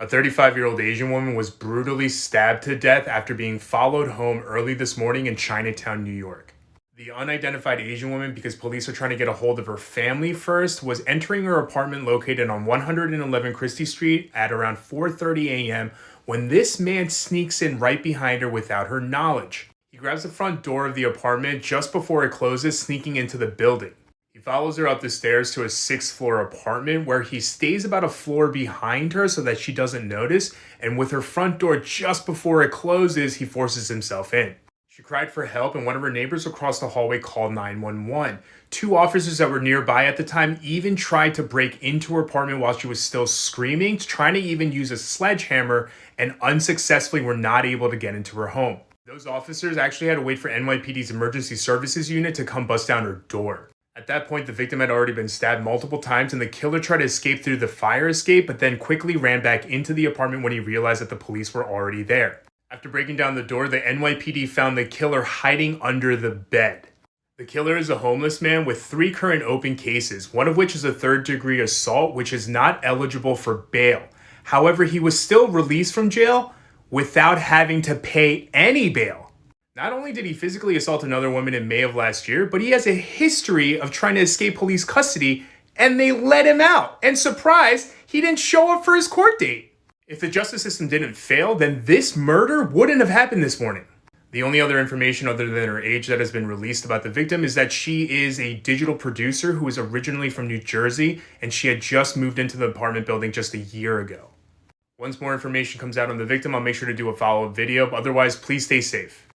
A 35-year-old Asian woman was brutally stabbed to death after being followed home early this morning in Chinatown, New York. The unidentified Asian woman, because police are trying to get a hold of her family first, was entering her apartment located on 111 Christie Street at around 4:30 a.m. when this man sneaks in right behind her without her knowledge. He grabs the front door of the apartment just before it closes, sneaking into the building. He follows her up the stairs to a 6th-floor apartment where he stays about a floor behind her so that she doesn't notice, and with her front door just before it closes, he forces himself in. She cried for help, and one of her neighbors across the hallway called 911. 2 officers that were nearby at the time even tried to break into her apartment while she was still screaming, trying to even use a sledgehammer, and unsuccessfully were not able to get into her home. Those officers actually had to wait for NYPD's emergency services unit to come bust down her door. At that point, the victim had already been stabbed multiple times, and the killer tried to escape through the fire escape, but then quickly ran back into the apartment when he realized that the police were already there. After breaking down the door, the NYPD found the killer hiding under the bed. The killer is a homeless man with 3 current open cases, one of which is a 3rd-degree assault, which is not eligible for bail. However, he was still released from jail without having to pay any bail. Not only did he physically assault another woman in May of last year, but he has a history of trying to escape police custody, and they let him out. And surprise, he didn't show up for his court date. If the justice system didn't fail, then this murder wouldn't have happened this morning. The only other information other than her age that has been released about the victim is that she is a digital producer who is originally from New Jersey, and she had just moved into the apartment building just a year ago. Once more information comes out on the victim, I'll make sure to do a follow-up video. Otherwise, please stay safe.